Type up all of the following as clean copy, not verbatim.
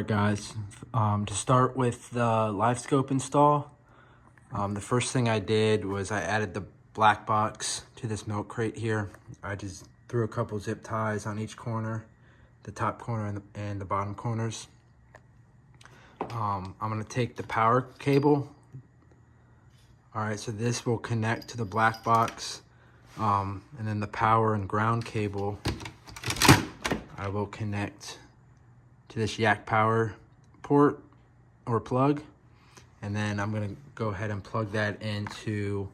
Alright guys, to start with the Livescope install, the first thing I did was I added the black box to this milk crate here. I just threw a couple zip ties on each corner, the top corner and the bottom corners. I'm going to take the power cable. Alright, so this will connect to the black box, and then the power and ground cable I will connect to this yak power port or plug, and then I'm going to go ahead and plug that into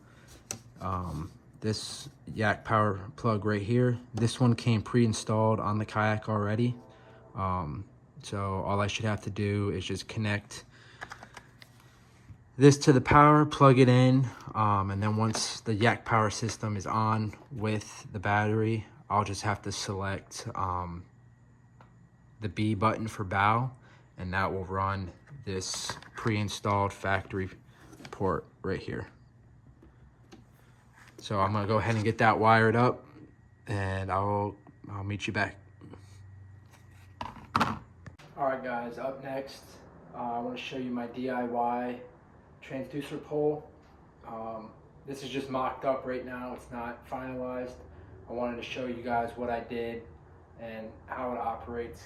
this yak power plug right here. This one came pre-installed on the Kayak already, so all I should have to do is just connect this to the power, plug it in, and then once the yak power system is on with the battery, I'll just have to select the B button for bow, and that will run this pre-installed factory port right here. So I'm gonna go ahead and get that wired up, and I'll meet you back. All right guys, up next, I want to show you my D.I.Y transducer pole. This is just mocked up right now, it's not finalized. I wanted to show you guys what I did and how it operates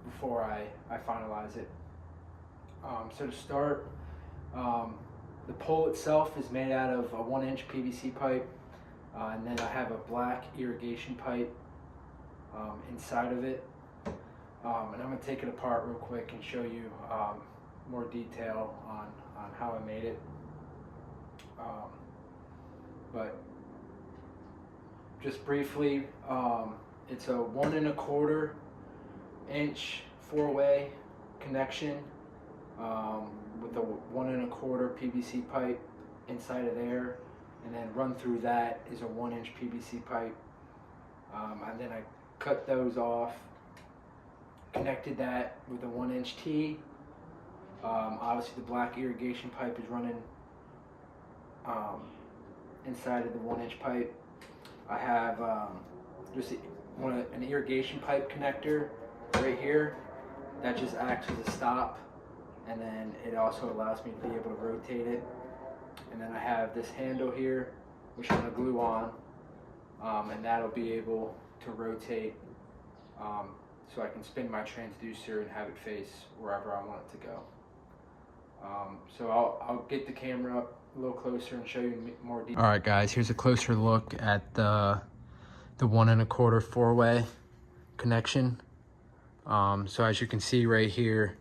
before I finalize it. So to start, the pole itself is made out of a 1-inch PVC pipe, and then I have a black irrigation pipe inside of it. And I'm going to take it apart real quick and show you more detail on how I made it. But just briefly, it's a 1 1/4 inch 4-way connection with a 1 1/4 PVC pipe inside of there, and then run through that is a 1-inch PVC pipe, and then I cut those off, connected that with a 1-inch T. Obviously the black irrigation pipe is running inside of the 1-inch pipe. I have just an irrigation pipe connector right here that just acts as a stop, and then it also allows me to be able to rotate it. And then I have this handle here which I'm going to glue on, and that'll be able to rotate so I can spin my transducer and have it face wherever I want it to go. So I'll get the camera up a little closer and show you more detail. All right guys, here's a closer look at the 1 1/4 4-way connection. So as you can see right here,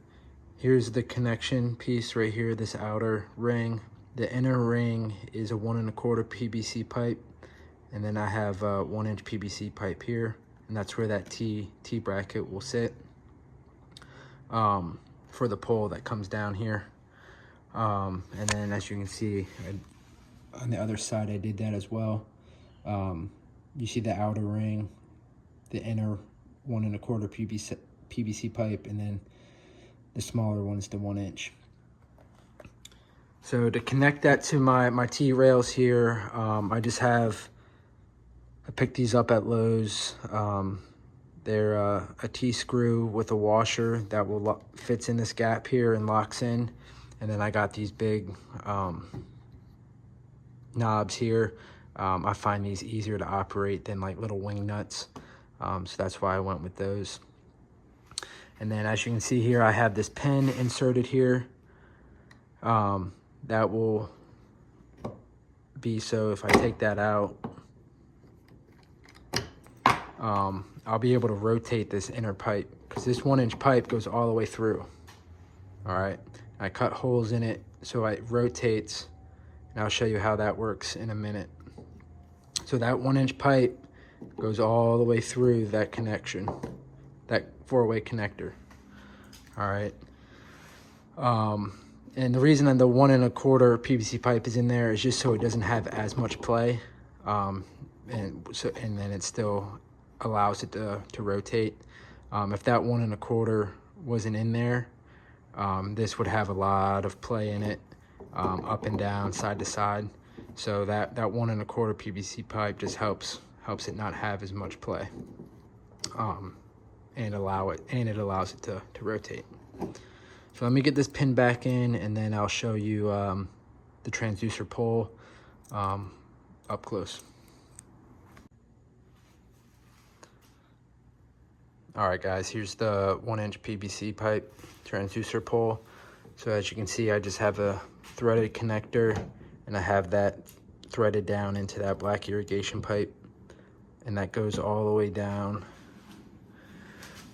here's the connection piece right here, this outer ring. The inner ring is a 1 1/4 PVC pipe, and then I have a 1-inch PVC pipe here, and that's where that T bracket will sit for the pole that comes down here. And then as you can see, on the other side I did that as well. You see the outer ring, the inner 1 1/4 PVC pipe, and then the smaller one is the 1-inch. So to connect that to my T-rails here, I picked these up at Lowe's. They're a T-screw with a washer that fits in this gap here and locks in. And then I got these big knobs here. I find these easier to operate than like little wing nuts. So that's why I went with those. And then as you can see here, I have this pin inserted here. That will be, so if I take that out, I'll be able to rotate this inner pipe, because this 1-inch pipe goes all the way through. All right, I cut holes in it so it rotates, and I'll show you how that works in a minute. So that 1-inch pipe goes all the way through that connection, that 4-way connector. All right. And the reason that the 1 1/4 PVC pipe is in there is just so it doesn't have as much play, and then it still allows it to rotate. If that 1 1/4 wasn't in there, this would have a lot of play in it, up and down, side to side. So that 1 1/4 PVC pipe just helps it not have as much play, and it allows it to rotate. So let me get this pin back in, and then I'll show you the transducer pole up close. All right, guys, here's the 1-inch PVC pipe transducer pole. So as you can see, I just have a threaded connector, and I have that threaded down into that black irrigation pipe, and that goes all the way down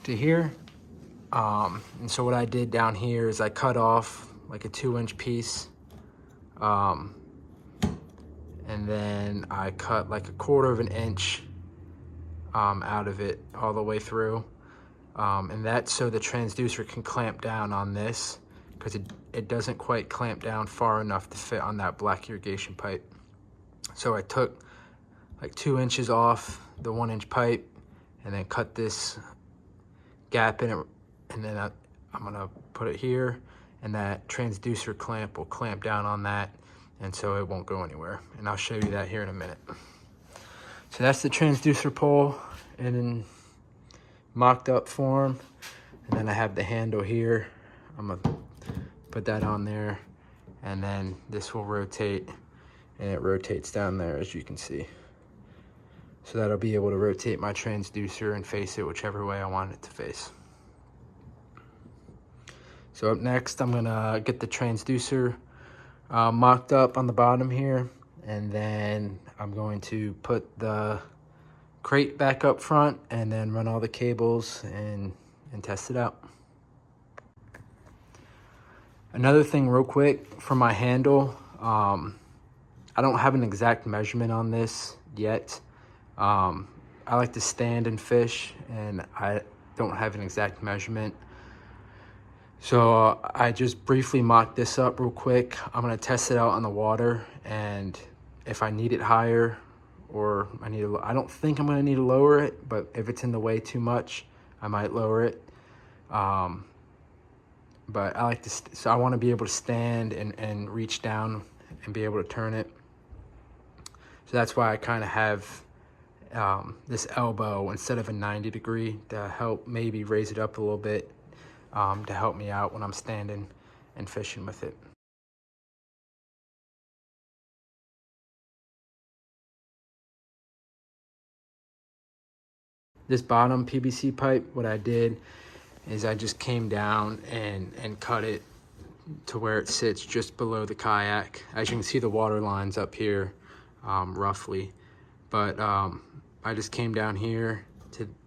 to here. And so what I did down here is I cut off like a 2-inch piece, and then I cut like a 1/4 of an inch out of it all the way through, and that's so the transducer can clamp down on this, because it doesn't quite clamp down far enough to fit on that black irrigation pipe. So I took like 2 inches off the 1-inch pipe, and then cut this gap in it, and then I'm gonna put it here, and that transducer clamp will clamp down on that, and so it won't go anywhere. And I'll show you that here in a minute. So that's the transducer pole in mocked up form, and then I have the handle here. I'm gonna put that on there, and then this will rotate, and it rotates down there, as you can see. So that'll be able to rotate my transducer and face it whichever way I want it to face. So up next, I'm gonna get the transducer mocked up on the bottom here, and then I'm going to put the crate back up front, and then run all the cables and test it out. Another thing real quick for my handle, I don't have an exact measurement on this yet. I like to stand and fish, and I don't have an exact measurement. So I just briefly mocked this up real quick. I'm gonna test it out on the water, and if I need it higher, or I don't think I'm gonna need to lower it, but if it's in the way too much, I might lower it. But I like to, so I wanna be able to stand and reach down and be able to turn it. So that's why I kind of have this elbow instead of a 90-degree to help maybe raise it up a little bit, to help me out when I'm standing and fishing with it. This bottom PVC pipe, what I did is I just came down and cut it to where it sits just below the kayak. As you can see, the water line's up here, roughly. But I just came down here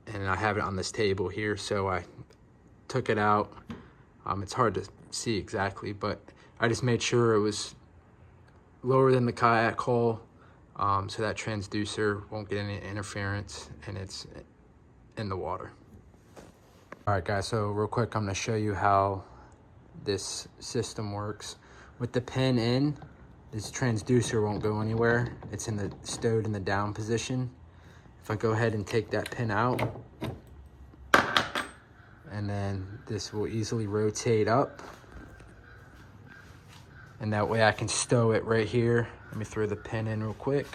and I have it on this table here, so I took it out. It's hard to see exactly, but I just made sure it was lower than the kayak hull, so that transducer won't get any interference and it's in the water. All right, guys, so real quick, I'm gonna show you how this system works. With the pin in, this transducer won't go anywhere. It's stowed in the down position. If I go ahead and take that pin out, and then this will easily rotate up, and that way I can stow it right here. Let me throw the pin in real quick.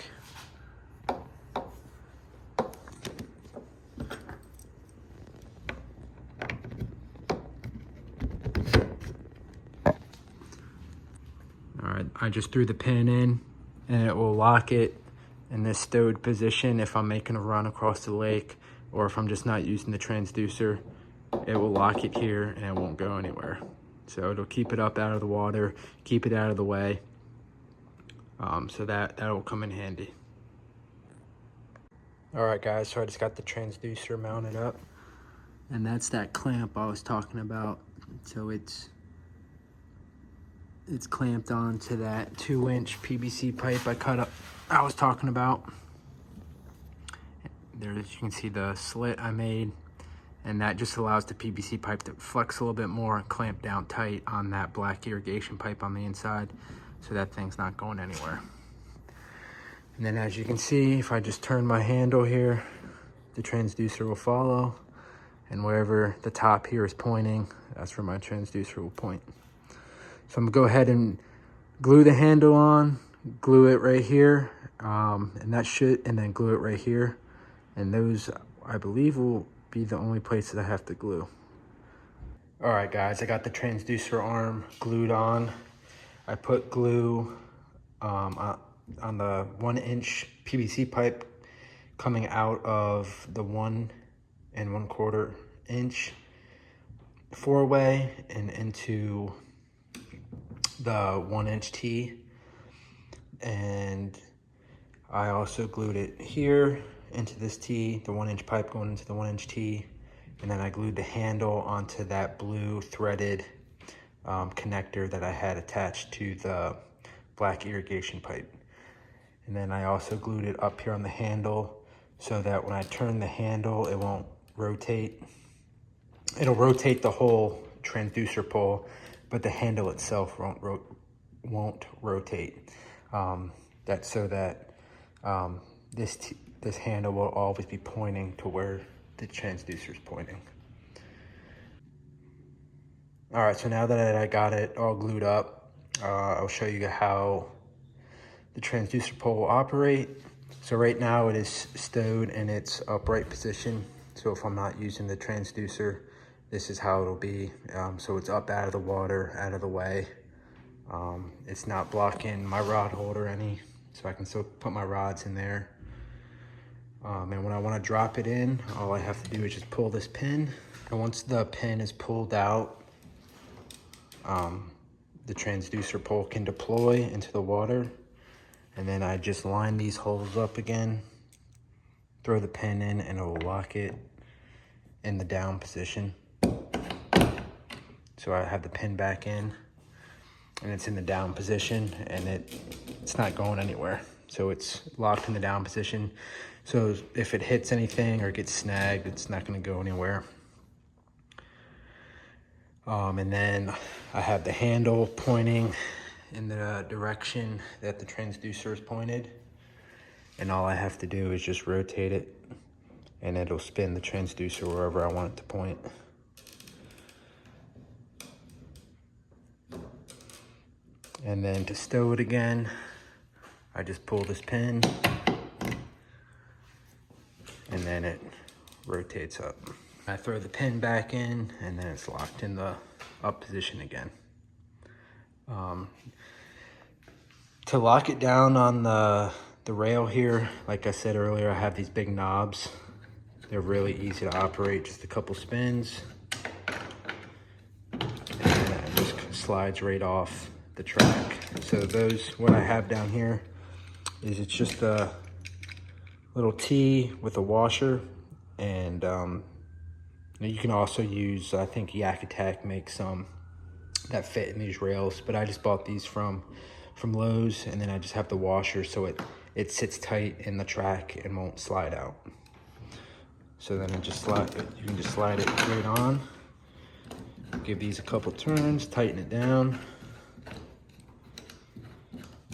All right, I just threw the pin in, and it will lock it in this stowed position if I'm making a run across the lake, or if I'm just not using the transducer. It will lock it here and it won't go anywhere. So it'll keep it up out of the water, keep it out of the way. So that will come in handy. All right, guys, so I just got the transducer mounted up, and that's that clamp I was talking about. So it's clamped onto that 2-inch PVC pipe I was talking about. There, as you can see, the slit I made, and that just allows the PVC pipe to flex a little bit more and clamp down tight on that black irrigation pipe on the inside, so that thing's not going anywhere. And then, as you can see, if I just turn my handle here, the transducer will follow, and wherever the top here is pointing, that's where my transducer will point. So I'm gonna go ahead and glue the handle on, glue it right here, and then glue it right here. And those, I believe, will be the only places I have to glue. All right, guys, I got the transducer arm glued on. I put glue on the 1-inch PVC pipe coming out of the 1 1/4 inch 4-way and into the 1-inch T. And I also glued it here into this T, the 1-inch pipe going into the 1-inch T. And then I glued the handle onto that blue threaded connector that I had attached to the black irrigation pipe. And then I also glued it up here on the handle so that when I turn the handle, it won't rotate. It'll rotate the whole transducer pole, but the handle itself won't rotate. That's so that this handle will always be pointing to where the transducer is pointing. All right, so now that I got it all glued up, I'll show you how the transducer pole will operate. So right now it is stowed in its upright position. So if I'm not using the transducer, this is how it'll be. So it's up out of the water, out of the way. It's not blocking my rod holder any, so I can still put my rods in there. And when I want to drop it in, all I have to do is just pull this pin. And once the pin is pulled out, the transducer pole can deploy into the water. And then I just line these holes up again, throw the pin in, and it will lock it in the down position. So I have the pin back in, and it's in the down position, and it's not going anywhere. So it's locked in the down position. So if it hits anything or gets snagged, it's not going to go anywhere. And then I have the handle pointing in the direction that the transducer is pointed. And all I have to do is just rotate it, and it'll spin the transducer wherever I want it to point. And then to stow it again, I just pull this pin, and then it rotates up. I throw the pin back in, and then it's locked in the up position again. To lock it down on the rail here, like I said earlier, I have these big knobs. They're really easy to operate, just a couple spins, and it just slides right off the track. So what I have down here is it's just a little T with a washer, and you can also use, I think Yak Attack makes some that fit in these rails, but I just bought these from Lowe's, and then I just have the washer so it sits tight in the track and won't slide out. So then you can just slide it right on. Give these a couple turns, tighten it down,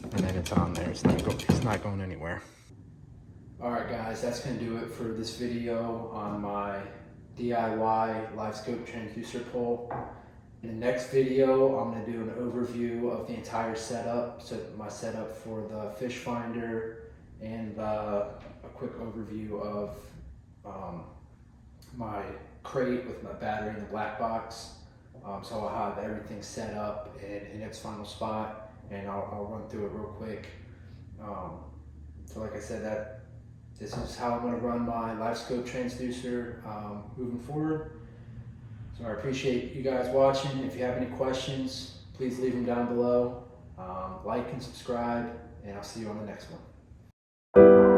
and then it's on there. It's not going anywhere. All right, guys, that's gonna do it for this video on my D.I.Y Livescope transducer pole. In the next video, I'm gonna do an overview of the entire setup. So my setup for the fish finder, and a quick overview of my crate with my battery in the black box. So I'll have everything set up in its final spot, and I'll run through it real quick. So like I said, this is how I'm going to run my Livescope transducer moving forward. So I appreciate you guys watching. If you have any questions, please leave them down below. Like and subscribe, and I'll see you on the next one.